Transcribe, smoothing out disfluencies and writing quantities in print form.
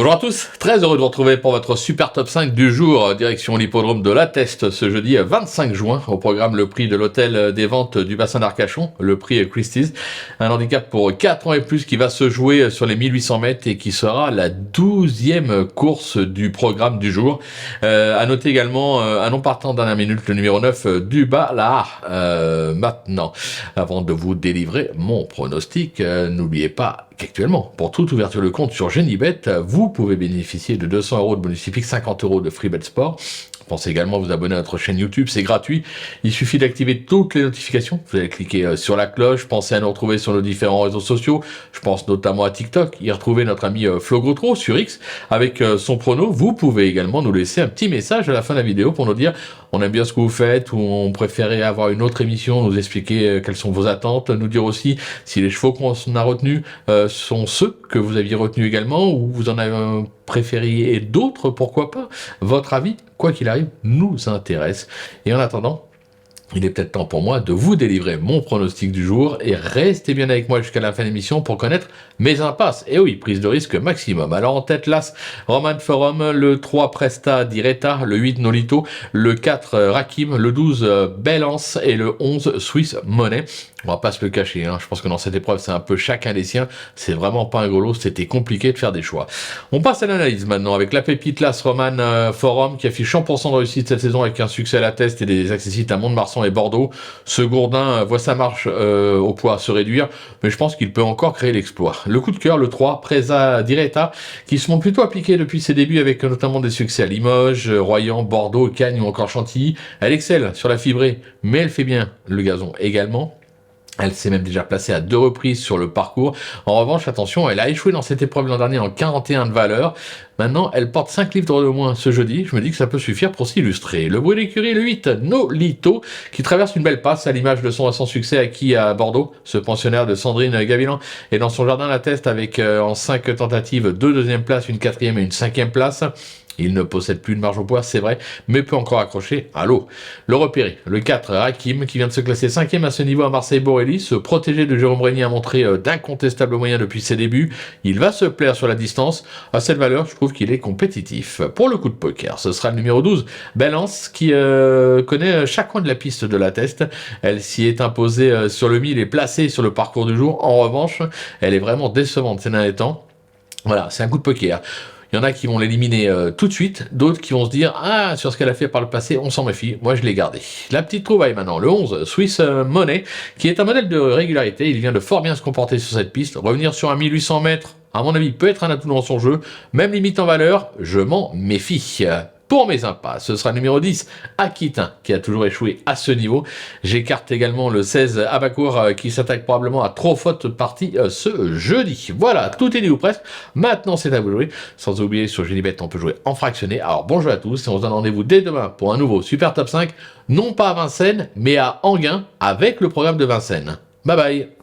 Bonjour à tous, très heureux de vous retrouver pour votre super top 5 du jour, direction l'hippodrome de La Teste ce jeudi 25 juin. Au programme, le prix de l'hôtel des ventes du bassin d'Arcachon, le prix Christie's, un handicap pour 4 ans et plus qui va se jouer sur les 1800 mètres et qui sera la 12e course du programme du jour. À noter également un non partant dernière minute, le numéro 9 du Bala. Maintenant, avant de vous délivrer mon pronostic, n'oubliez pas qu'actuellement, pour toute ouverture de compte sur Genibet, vous pouvez bénéficier de 200 € de bonus hippique, 50 € de free bet sport. Pensez également à vous abonner à notre chaîne YouTube, c'est gratuit. Il suffit d'activer toutes les notifications. Vous allez cliquer sur la cloche. Pensez à nous retrouver sur nos différents réseaux sociaux. Je pense notamment à TikTok. Y retrouver notre ami Flo Gautreau sur X avec son prono. Vous pouvez également nous laisser un petit message à la fin de la vidéo pour nous dire on aime bien ce que vous faites ou on préférait avoir une autre émission, nous expliquer quelles sont vos attentes, nous dire aussi si les chevaux qu'on a retenus sont ceux que vous aviez retenus également ou vous en avez préféré et d'autres, pourquoi pas. Votre avis, quoi qu'il arrive, nous intéresse. Et en attendant, il est peut-être temps pour moi de vous délivrer mon pronostic du jour et restez bien avec moi jusqu'à la fin de l'émission pour connaître mes impasses. Et oui, prise de risque maximum. Alors en tête, l'As Roman Forum, le 3 Presta Diretta, le 8 Nolito, le 4 Rakim, le 12 Balance et le 11 Swiss Money. On va pas se le cacher, hein. Je pense que dans cette épreuve, c'est un peu chacun des siens. C'est vraiment pas un gros lot, c'était compliqué de faire des choix. On passe à l'analyse maintenant avec la pépite l'As Roman Forum qui affiche 100% de réussite cette saison avec un succès à la test et des accessites à Mont-de-Marsan et Bordeaux. Ce Gourdin voit sa marche au poids se réduire, mais je pense qu'il peut encore créer l'exploit. Le coup de cœur, le 3 Presa Diretta, qui se montre plutôt appliqué depuis ses débuts avec notamment des succès à Limoges, Royan, Bordeaux, Cagnes ou encore Chantilly. Elle excelle sur la fibrée, mais elle fait bien le gazon également. Elle s'est même déjà placée à 2 reprises sur le parcours. En revanche, attention, elle a échoué dans cette épreuve l'an dernier en 41 de valeur. Maintenant, elle porte 5 livres de moins ce jeudi. Je me dis que ça peut suffire pour s'illustrer. Le bruit d'écurie, le 8, Nolito, qui traverse une belle passe à l'image de son récent succès acquis à Bordeaux. Ce pensionnaire de Sandrine Gavilan est dans son jardin la teste avec en 5 tentatives 2 deuxième places, une 4e et une 5e place. Il ne possède plus de marge au poids, c'est vrai, mais peut encore accrocher à l'eau. Le repéré, le 4, Rakim, qui vient de se classer 5e à ce niveau à Marseille-Borelli, se protéger de Jérôme Régnier a montré d'incontestables moyens depuis ses débuts. Il va se plaire sur la distance. À cette valeur, je trouve qu'il est compétitif. Pour le coup de poker, ce sera le numéro 12, Balance, qui connaît chaque coin de la piste de la test. Elle s'y est imposée sur le 1000 et placée sur le parcours du jour. En revanche, elle est vraiment décevante ces derniers temps. Voilà, c'est un coup de poker. Il y en a qui vont l'éliminer tout de suite, d'autres qui vont se dire « Ah, sur ce qu'elle a fait par le passé, on s'en méfie, moi je l'ai gardé ». La petite trouvaille maintenant, le 11, Swiss Money, qui est un modèle de régularité, il vient de fort bien se comporter sur cette piste, revenir sur un 1800 mètres, à mon avis, peut être un atout dans son jeu, même limite en valeur, je m'en méfie. Pour mes impasses, ce sera le numéro 10, Aquitain, qui a toujours échoué à ce niveau. J'écarte également le 16, Abacour, qui s'attaque probablement à trop faute de partie ce jeudi. Voilà, tout est dit ou presque. Maintenant, c'est à vous de jouer. Sans oublier, sur Genibet, on peut jouer en fractionné. Alors, bon jeu à tous, et on se donne rendez-vous dès demain pour un nouveau Super Top 5, non pas à Vincennes, mais à Enghien, avec le programme de Vincennes. Bye bye.